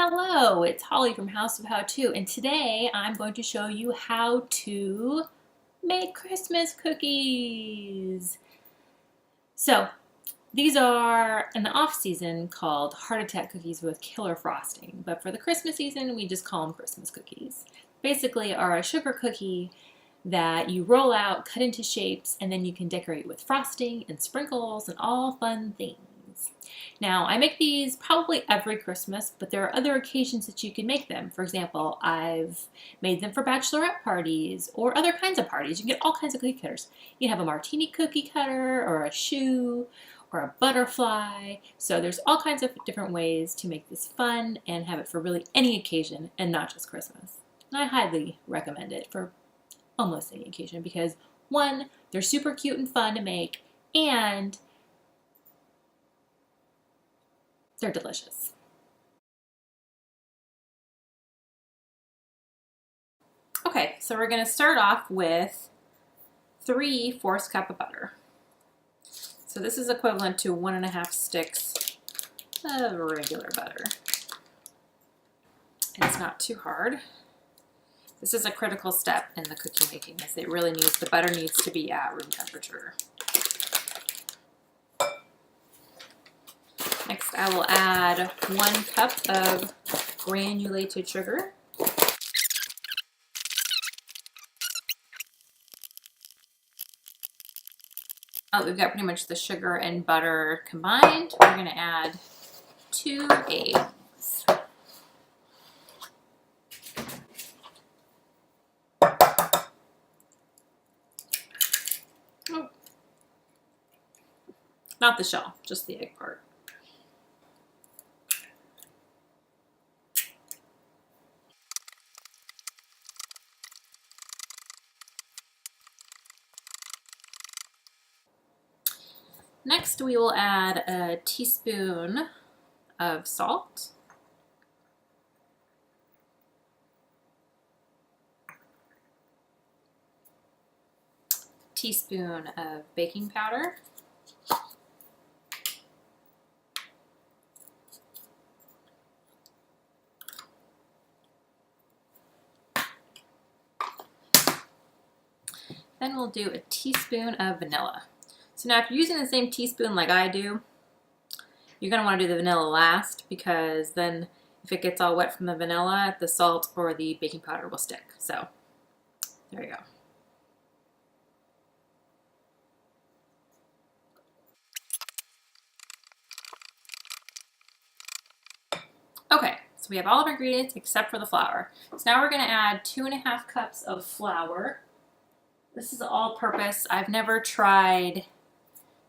Hello, it's Holly from House of How To, and today I'm going to show you how to make Christmas cookies. So, these are in the off season called heart attack cookies with killer frosting, but for the Christmas season we just call them Christmas cookies. Basically are a sugar cookie that you roll out, cut into shapes, and then you can decorate with frosting and sprinkles and all fun things. Now, I make these probably every Christmas, but there are other occasions that you can make them. For example, I've made them for bachelorette parties or other kinds of parties. You can get all kinds of cookie cutters. You can have a martini cookie cutter or a shoe or a butterfly. So there's all kinds of different ways to make this fun and have it for really any occasion and not just Christmas. And I highly recommend it for almost any occasion because, one, they're super cute and fun to make, and they're delicious. Okay, so we're going to start off with 3/4 cups of butter. So this is equivalent to 1.5 sticks of regular butter. And it's not too hard. This is a critical step in the cookie making, as the butter needs to be at room temperature. Next, I will add 1 cup of granulated sugar. We've got pretty much the sugar and butter combined. We're going to add 2 eggs. Oh. Not the shell, just the egg part. Next, we will add a teaspoon of salt, teaspoon of baking powder, then we'll do a teaspoon of vanilla. So now if you're using the same teaspoon like I do, you're going to want to do the vanilla last, because then if it gets all wet from the vanilla, the salt or the baking powder will stick. So there you go. Okay, so we have all of our ingredients except for the flour. So now we're going to add 2.5 cups of flour. This is all-purpose. I've never tried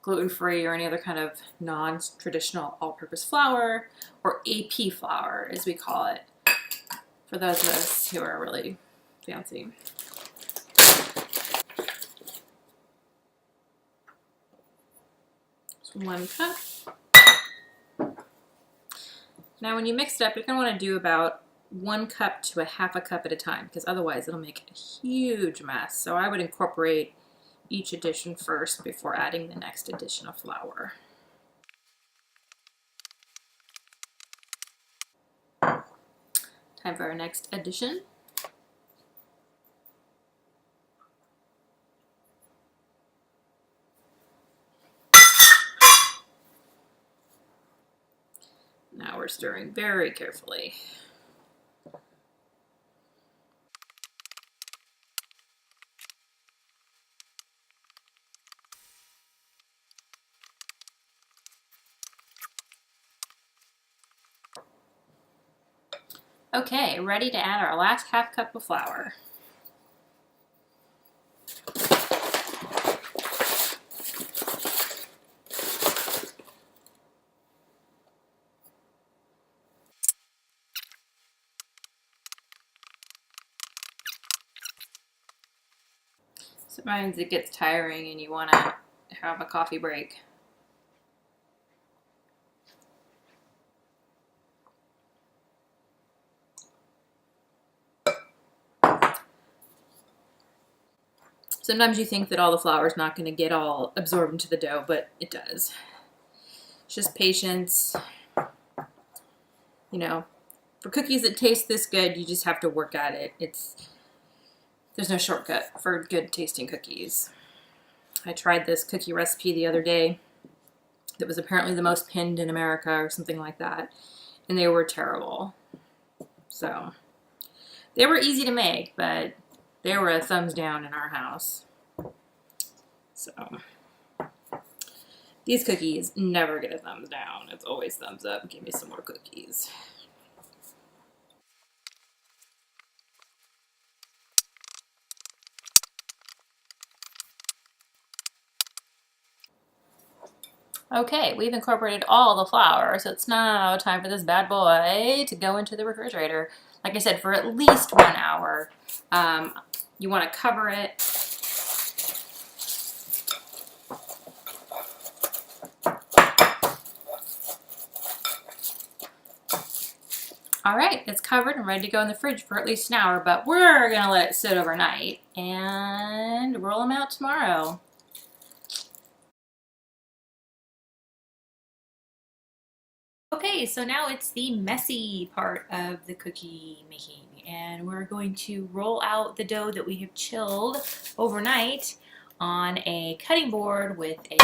gluten-free or any other kind of non-traditional all-purpose flour, or AP flour as we call it, for those of us who are really fancy. So 1 cup. Now when you mix it up, you're going to want to do about 1 cup to 1/2 cup at a time, because otherwise it'll make a huge mess. So I would incorporate each addition first before adding the next addition of flour. Time for our next addition. Now we're stirring very carefully. Okay, ready to add our last 1/2 cup of flour. Sometimes it gets tiring and you want to have a coffee break. Sometimes you think that all the flour is not going to get all absorbed into the dough, but it does. It's just patience. You know, For cookies that taste this good, you just have to work at it. There's no shortcut for good tasting cookies. I tried this cookie recipe the other day that was apparently the most pinned in America or something like that, and they were terrible. So they were easy to make, but they were a thumbs down in our house. So these cookies never get a thumbs down. It's always thumbs up. Give me some more cookies. Okay, we've incorporated all the flour, so it's now time for this bad boy to go into the refrigerator. Like I said, for at least 1 hour. You want to cover it. All right, it's covered and ready to go in the fridge for at least an hour, but we're gonna let it sit overnight and roll them out tomorrow. Okay, so now it's the messy part of the cookie making, and we're going to roll out the dough that we have chilled overnight on a cutting board with a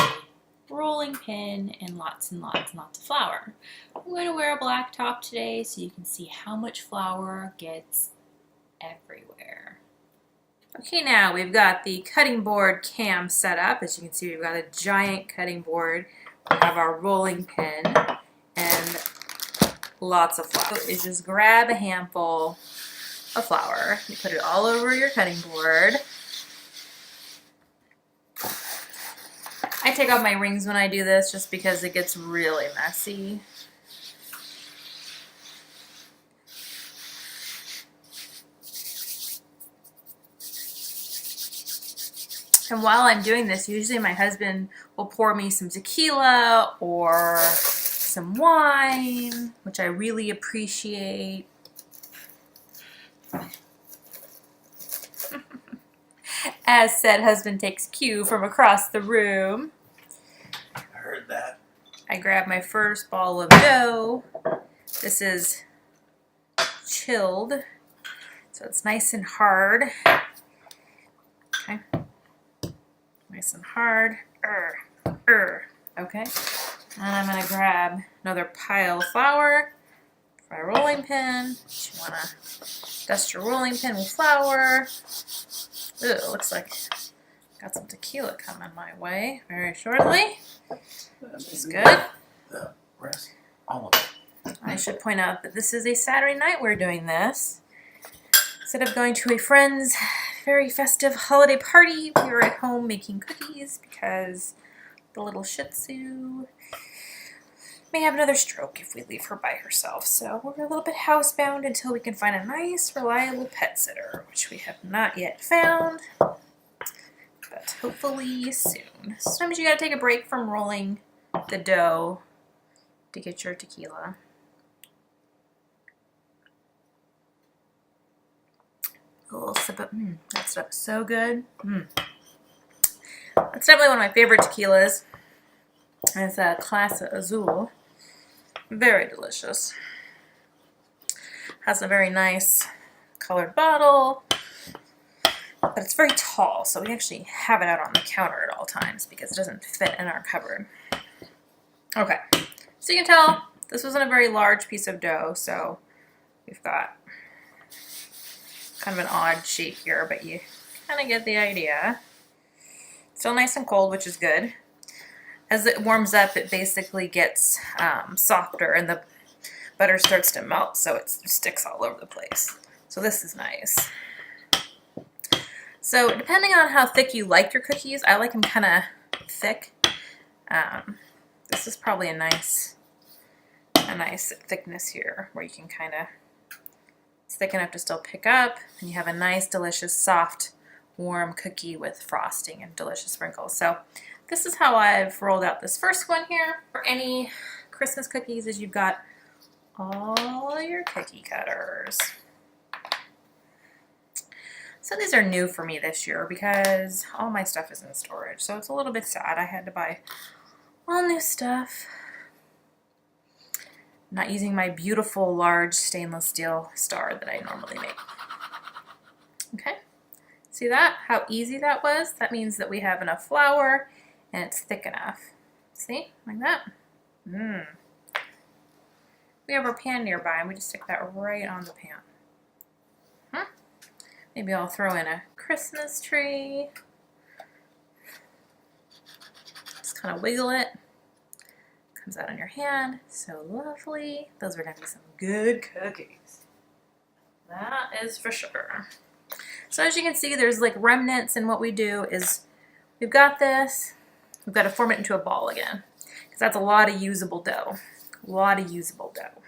rolling pin and lots and lots and lots of flour. I'm going to wear a black top today so you can see how much flour gets everywhere. Okay, now we've got the cutting board cam set up. As you can see, we've got a giant cutting board. We have our rolling pin and lots of flour. So just grab a handful of flour. You put it all over your cutting board. I take off my rings when I do this just because it gets really messy. And while I'm doing this, usually my husband will pour me some tequila or some wine, which I really appreciate. As said husband takes cue from across the room. I heard that. I grab my first ball of dough. This is chilled, so it's nice and hard. Okay. Nice and hard. Okay. And I'm going to grab another pile of flour for my rolling pin. You want to dust your rolling pin with flour. Ooh, it looks like got some tequila coming my way very shortly. It's good. The rest, all of it. I should point out that this is a Saturday night we're doing this. Instead of going to a friend's very festive holiday party, we were at home making cookies because the little Shih Tzu may have another stroke if we leave her by herself. So we're a little bit housebound until we can find a nice, reliable pet sitter, which we have not yet found, but hopefully soon. Sometimes you gotta take a break from rolling the dough to get your tequila. A little sip of, that stuff's so good. That's definitely one of my favorite tequilas. It's a Clase Azul. Very delicious. Has a very nice colored bottle, but it's very tall, so we actually have it out on the counter at all times because it doesn't fit in our cupboard. Okay, so you can tell this wasn't a very large piece of dough, so we've got kind of an odd shape here, but you kind of get the idea. Still nice and cold, which is good. As it warms up, it basically gets softer and the butter starts to melt, so it sticks all over the place. So this is nice. So depending on how thick you like your cookies, I like them kind of thick. This is probably a nice thickness here where you can kind of, it's thick enough to still pick up, and you have a nice, delicious, soft, warm cookie with frosting and delicious sprinkles. So this is how I've rolled out this first one here. For any Christmas cookies, is you've got all your cookie cutters. So these are new for me this year because all my stuff is in storage. So it's a little bit sad. I had to buy all new stuff. I'm not using my beautiful large stainless steel star that I normally make. Okay, see that? How easy that was? That means that we have enough flour and it's thick enough. See, like that? We have our pan nearby and we just stick that right on the pan. Maybe I'll throw in a Christmas tree. Just kind of wiggle it. Comes out on your hand. So lovely. Those are going to be some good cookies. That is for sure. So as you can see, there's like remnants, and what we do is we've got this. We've got to form it into a ball again, because that's a lot of usable dough. A lot of usable dough.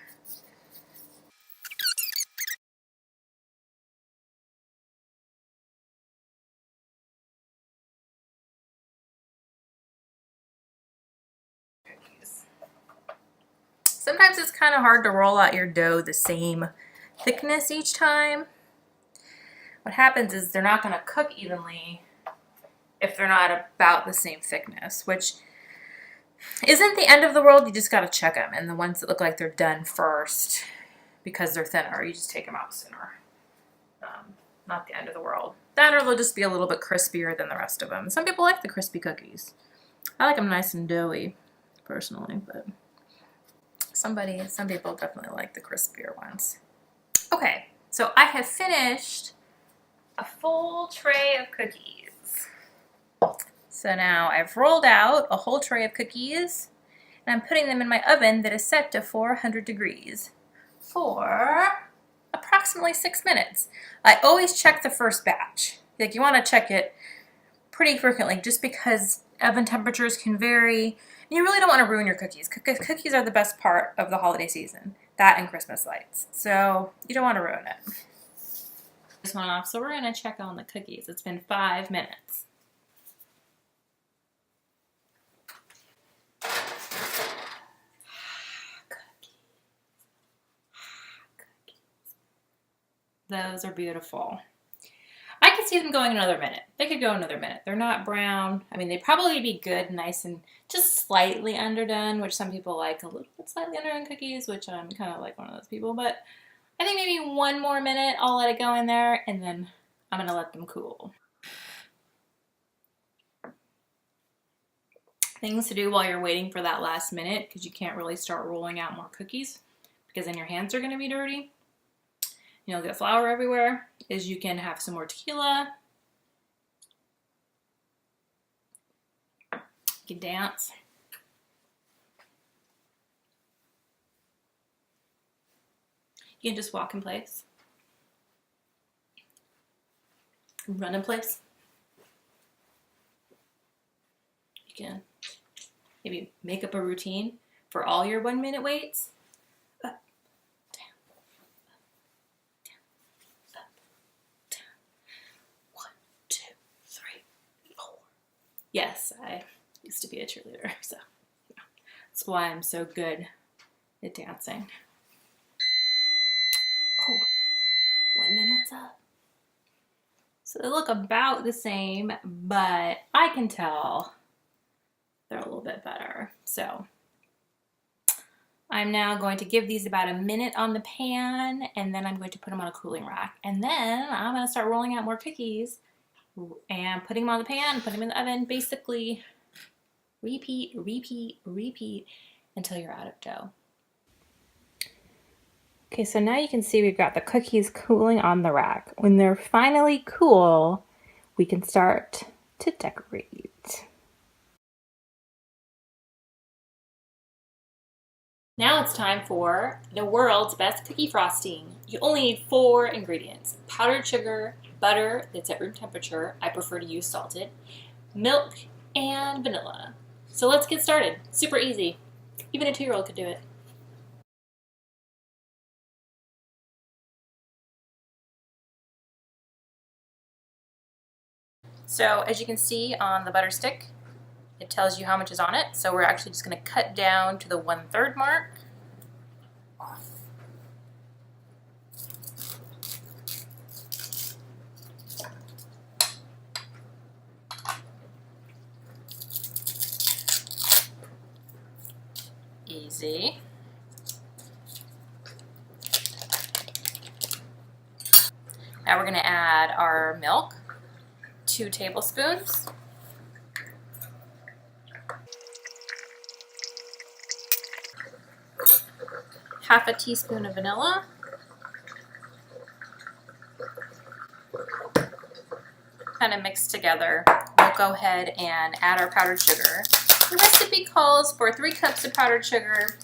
Sometimes it's kind of hard to roll out your dough the same thickness each time. What happens is they're not going to cook evenly if they're not about the same thickness, which isn't the end of the world. You just got to check them, and the ones that look like they're done first because they're thinner, you just take them out sooner. Not the end of the world. That, or they'll just be a little bit crispier than the rest of them. Some people like the crispy cookies. I like them nice and doughy, personally, but some people definitely like the crispier ones. Okay, so I have finished a full tray of cookies. So now I've rolled out a whole tray of cookies, and I'm putting them in my oven that is set to 400 degrees for approximately 6 minutes. I always check the first batch. Like, you want to check it pretty frequently just because oven temperatures can vary. And you really don't want to ruin your cookies. Cookies are the best part of the holiday season. That and Christmas lights. So you don't want to ruin it. This one off. So we're going to check on the cookies. It's been 5 minutes. Those are beautiful. I could see them going another minute. They could go another minute. They're not brown. I mean, they'd probably be good, nice, and just slightly underdone, which some people like a little bit slightly underdone cookies, which I'm kind of like one of those people. But I think maybe 1 more minute, I'll let it go in there, and then I'm going to let them cool. Things to do while you're waiting for that last minute, because you can't really start rolling out more cookies, because then your hands are going to be dirty. You'll get flour everywhere, is you can have some more tequila. You can dance. You can just walk in place. Run in place. You can maybe make up a routine for all your 1 minute waits. Yes, I used to be a cheerleader, so that's why I'm so good at dancing. Oh, 1 minute's up. So they look about the same, but I can tell they're a little bit better. So I'm now going to give these about a minute on the pan, and then I'm going to put them on a cooling rack. And then I'm going to start rolling out more cookies and putting them on the pan, putting them in the oven, basically repeat, repeat, repeat until you're out of dough. Okay, so now you can see we've got the cookies cooling on the rack. When they're finally cool, we can start to decorate. Now it's time for the world's best cookie frosting. You only need 4 ingredients: powdered sugar, butter that's at room temperature, I prefer to use salted, milk, and vanilla. So let's get started. Super easy. Even a 2-year-old could do it. So as you can see on the butter stick, it tells you how much is on it. So we're actually just going to cut down to the 1/3 mark. Easy. Now we're going to add our milk, 2 tablespoons. Half a teaspoon of vanilla. Kind of mixed together. We'll go ahead and add our powdered sugar. The recipe calls for 3 cups of powdered sugar,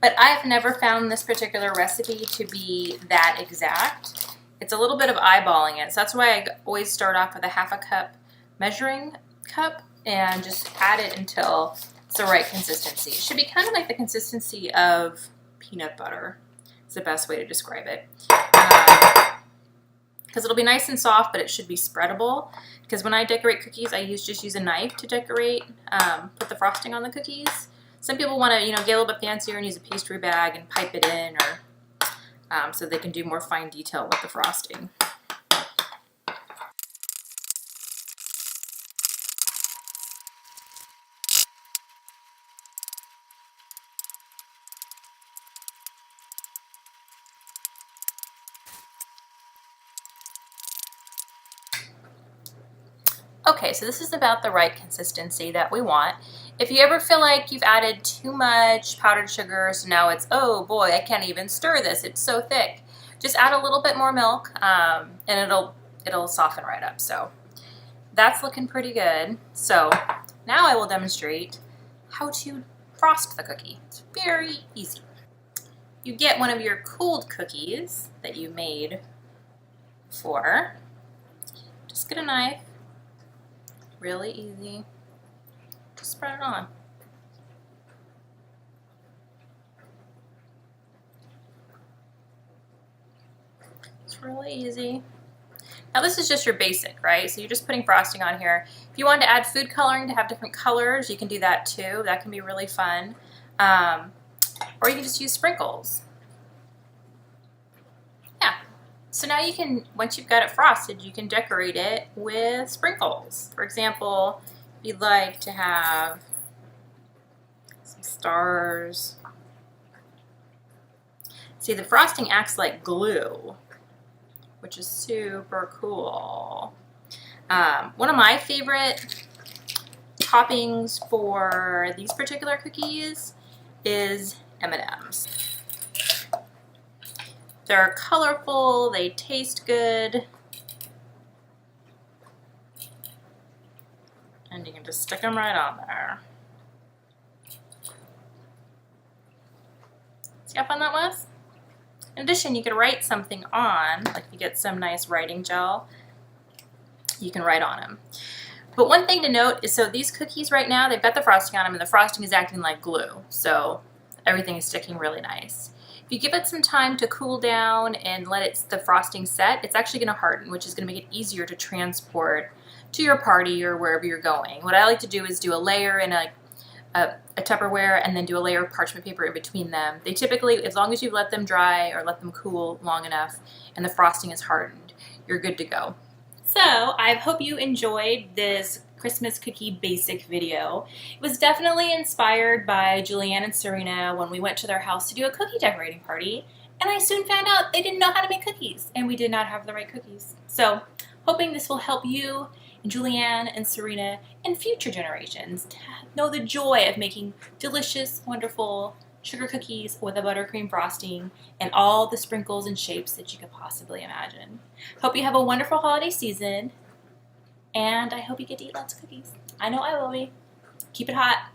but I've never found this particular recipe to be that exact. It's a little bit of eyeballing it, so that's why I always start off with a half a cup measuring cup and just add it until it's the right consistency. It should be kind of like the consistency of peanut butter. It's the best way to describe it. Because it'll be nice and soft, but it should be spreadable. Because when I decorate cookies, I just use a knife to decorate, put the frosting on the cookies. Some people want to, get a little bit fancier and use a pastry bag and pipe it in, or so they can do more fine detail with the frosting. Okay, so this is about the right consistency that we want. If you ever feel like you've added too much powdered sugar, so now it's, oh boy, I can't even stir this, it's so thick. Just add a little bit more milk and it'll soften right up. So that's looking pretty good. So now I will demonstrate how to frost the cookie. It's very easy. You get one of your cooled cookies that you made before. Just get a knife. Really easy. Just spread it on. It's really easy. Now this is just your basic, right? So you're just putting frosting on here. If you want to add food coloring to have different colors, you can do that too. That can be really fun. Or you can just use sprinkles. Yeah. So now you can, once you've got it frosted, you can decorate it with sprinkles. For example, if you'd like to have some stars. See, the frosting acts like glue, which is super cool. One of my favorite toppings for these particular cookies is M&Ms. They're colorful, they taste good, and you can just stick them right on there. See how fun that was? In addition, you could write something on, like if you get some nice writing gel, you can write on them. But one thing to note is, so these cookies right now, they've got the frosting on them, and the frosting is acting like glue, so everything is sticking really nice. If you give it some time to cool down and let the frosting set, it's actually going to harden, which is going to make it easier to transport to your party or wherever you're going. What I like to do is do a layer in a Tupperware and then do a layer of parchment paper in between them. They typically, as long as you let them dry or let them cool long enough and the frosting is hardened, you're good to go. So I hope you enjoyed this Christmas cookie basic video. It was definitely inspired by Julianne and Serena when we went to their house to do a cookie decorating party, and I soon found out they didn't know how to make cookies and we did not have the right cookies. So hoping this will help you and Julianne and Serena and future generations to know the joy of making delicious, wonderful sugar cookies with a buttercream frosting and all the sprinkles and shapes that you could possibly imagine. Hope you have a wonderful holiday season, and I hope you get to eat lots of cookies. I know I will be. Keep it hot.